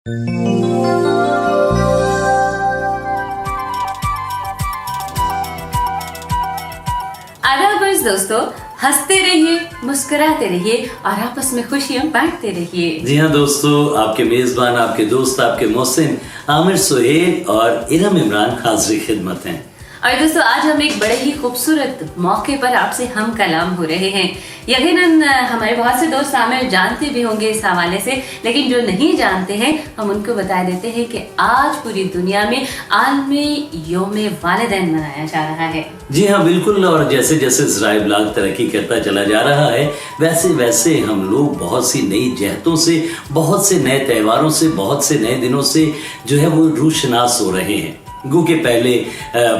आदाब दोस्तों, हंसते रहिए, मुस्कुराते रहिए और आपस में खुशियां बांटते रहिए। जी हाँ दोस्तों, आपके मेजबान, आपके दोस्त, आपके मोहसिन आमिर सुहेल और इरम इमरान हाजिर खिदमत हैं। और दोस्तों, आज हम एक बड़े ही खूबसूरत मौके पर आपसे हम कलाम हो रहे हैं। यकीनन हमारे बहुत से दोस्त आमिर जानते भी होंगे इस हवाले से, लेकिन जो नहीं जानते हैं हम उनको बता देते हैं कि आज पूरी दुनिया में आलमी यौम वालिदैन मनाया जा रहा है। जी हाँ बिल्कुल, और जैसे जैसे ज़राए इब्लाग तरक्की करता चला जा रहा है, वैसे वैसे हम लोग बहुत सी नई जहतों से, बहुत से नए त्योहारों से, बहुत से नए दिनों से जो है वो रूशनास हो रहे हैं। गो के पहले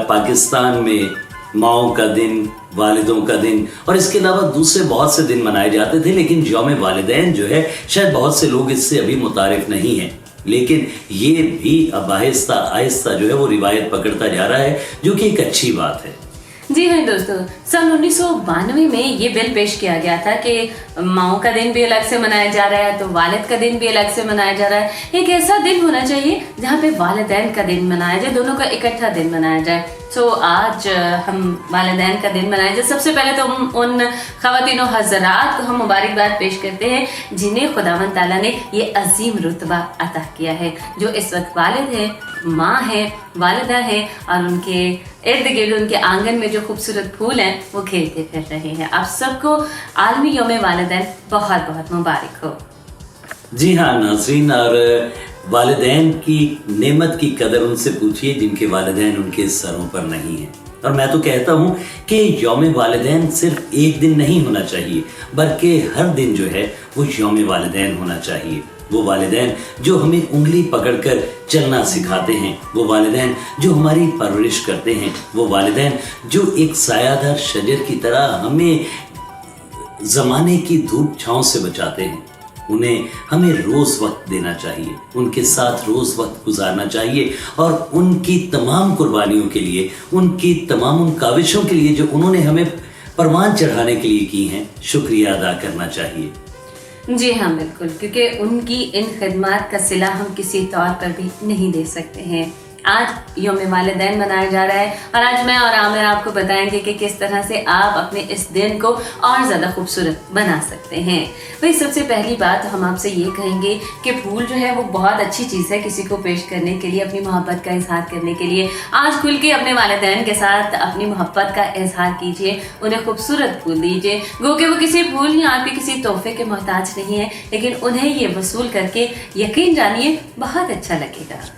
पाकिस्तान में माओं का दिन, वालिदों का दिन और इसके अलावा दूसरे बहुत से दिन मनाए जाते थे, लेकिन यौम वालिदैन जो है शायद बहुत से लोग इससे अभी मुतारिफ नहीं हैं। लेकिन ये भी अब आहिस्ता आहिस्ता जो है वो रिवायत पकड़ता जा रहा है, जो कि एक अच्छी बात है। जी हाँ दोस्तों, सन 1992 में ये बिल पेश किया गया था कि माओं का दिन भी अलग से मनाया जा रहा है तो वालिद का दिन भी अलग से मनाया जा रहा है। एक ऐसा दिन होना चाहिए जहाँ पे वालिदैन का दिन मनाया जाए, दोनों का इकट्ठा दिन मनाया जाए। तो आज हम वालिदैन का दिन मनाए जाए। सबसे पहले तो हम उन ख़वातीन हज़रात को हम मुबारकबाद पेश करते हैं जिन्हें खुदावंद ताला ने ये अजीम रुतबा अता किया है, जो इस वक्त वालिद है, माँ है, वालिदा है और उनके इर्द गिर्द उनके आंगन में जो खूबसूरत फूल हैं वो खेलते फिर रहे हैं। आप सबको आलमी यौम वालिदैन बहुत बहुत मुबारक हो। जी हाँ नाज़रीन, और वालिदैन की नेमत की कदर उनसे पूछिए जिनके वालिदैन उनके सरों पर नहीं है। और मैं तो कहता हूँ कि यौम वालिदैन सिर्फ एक दिन नहीं होना चाहिए, बल्कि हर दिन जो है वो यौम वालिदैन होना चाहिए। वो वालिदैन जो हमें उंगली पकड़कर चलना सिखाते हैं, वो वालिदैन जो हमारी परवरिश करते हैं, वो वालिदैन जो एक सायादार शजर की तरह हमें ज़माने की धूप छाँव से बचाते हैं, उन्हें हमें रोज़ वक्त देना चाहिए, उनके साथ रोज़ वक्त गुजारना चाहिए और उनकी तमाम कुर्बानियों के लिए, उनकी तमाम उन काविशों के लिए जो उन्होंने हमें परवान चढ़ाने के लिए की हैं, शुक्रिया अदा करना चाहिए। जी हाँ बिल्कुल, क्योंकि उनकी इन खिदमात का सिला हम किसी तौर पर भी नहीं दे सकते हैं। आज यौम वालिदैन मनाया जा रहा है और आज मैं और आमिर आपको बताएंगे कि किस तरह से आप अपने इस दिन को और ज़्यादा खूबसूरत बना सकते हैं। भाई सबसे पहली बात हम आपसे ये कहेंगे कि फूल जो है वो बहुत अच्छी चीज़ है किसी को पेश करने के लिए, अपनी मोहब्बत का इजहार करने के लिए। आज खुल के अपने वालिदैन के साथ अपनी मोहब्बत का इजहार कीजिए, उन्हें खूबसूरत फूल दीजिए। गो कि वो किसी फूल या आपके किसी तोहफे के मोहताज नहीं है, लेकिन उन्हें ये वसूल करके यकीन जानिए बहुत अच्छा लगेगा।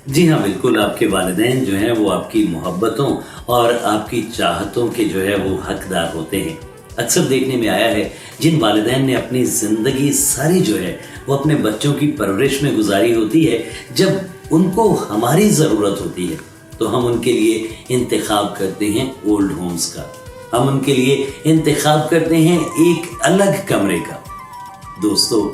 जी हाँ बिल्कुल, आपके वालिदैन जो हैं वो आपकी मोहब्बतों और आपकी चाहतों के जो है वो हकदार होते हैं। अक्सर देखने में आया है जिन वालिदैन ने अपनी ज़िंदगी सारी जो है वो अपने बच्चों की परवरिश में गुजारी होती है, जब उनको हमारी ज़रूरत होती है तो हम उनके लिए इंतखाब करते हैं ओल्ड होम्स का, हम उनके लिए इंतखाब करते हैं एक अलग कमरे का। दोस्तों,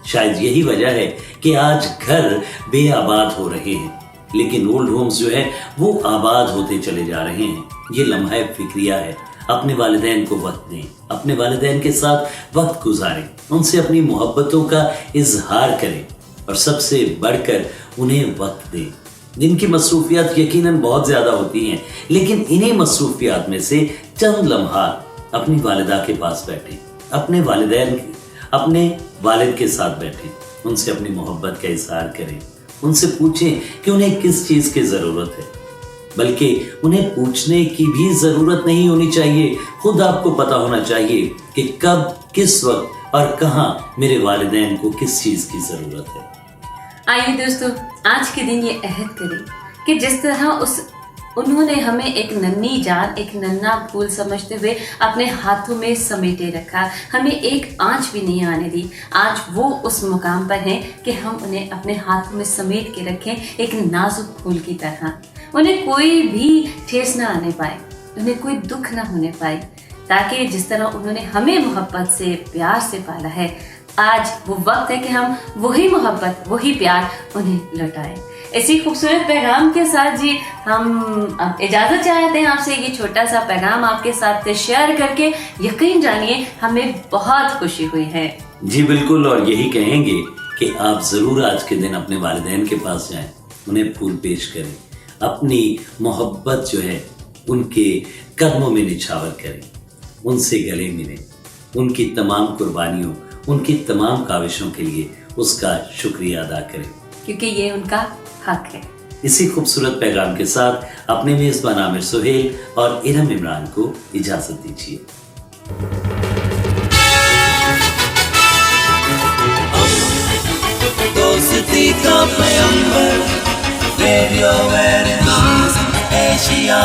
शायद यही वजह है कि आज घर बेआबाद हो रहे हैं, लेकिन ओल्ड होम्स जो है वो आबाद होते चले जा रहे हैं। ये लम्हा फिक्रिया है, अपने वालिदैन को वक्त दें, अपने वालिदैन के साथ वक्त गुजारें, उनसे अपनी मोहब्बतों का इजहार करें और सबसे बढ़कर उन्हें वक्त दें। जिनकी मसरूफियात यकीनन बहुत ज़्यादा होती हैं, लेकिन इन्हीं मसरूफियात में से चंद लम्हा अपनी वालिदा के पास बैठें, अपने वालिदैन अपने वालिद के साथ बैठें, उनसे अपनी मोहब्बत का इजहार करें, उनसे पूछें कि उन्हें किस चीज़ की ज़रूरत है। बल्कि उन्हें पूछने की भी ज़रूरत नहीं होनी चाहिए, खुद आपको पता होना चाहिए कि कब, किस वक्त और कहाँ मेरे वालिदैन को किस चीज़ की ज़रूरत है। आइए दोस्तों, आज के दिन ये अहद करें कि जिस तरह उन्होंने हमें एक नन्ही जान, एक नन्हा फूल समझते हुए अपने हाथों में समेटे रखा, हमें एक आंच भी नहीं आने दी। आज वो उस मुकाम पर हैं कि हम उन्हें अपने हाथों में समेट के रखें एक नाजुक फूल की तरह। उन्हें कोई भी ठेस ना आने पाए, उन्हें कोई दुख ना होने पाए, ताकि जिस तरह उन्होंने हमें मोहब्बत से, प्यार से पाला है, आज वो वक्त है कि हम वही मोहब्बत, वही प्यार उन्हें लौटाएं। इसी खूबसूरत पैगाम के साथ जी हम अब इजाज़त चाहते हैं आपसे। ये छोटा सा पैगाम आपके साथ शेयर करके यकीन जानिए हमें बहुत खुशी हुई है। जी बिल्कुल, और यही कहेंगे कि आप ज़रूर आज के दिन अपने वालिदैन के पास जाएं, उन्हें फूल पेश करें, अपनी मोहब्बत जो है उनके कदमों में निछावर करें, उनसे गले मिलें, उनकी तमाम कुर्बानियों, उनकी तमाम काविशों के लिए उसका शुक्रिया अदा करें, क्योंकि ये उनका हक है। इसी खूबसूरत पैगाम के साथ अपने मेज़बान आमिर सुहेल और इरम इमरान को इजाज़त दीजिए। दोस्ती का पैगंबर, रेडियो एशिया।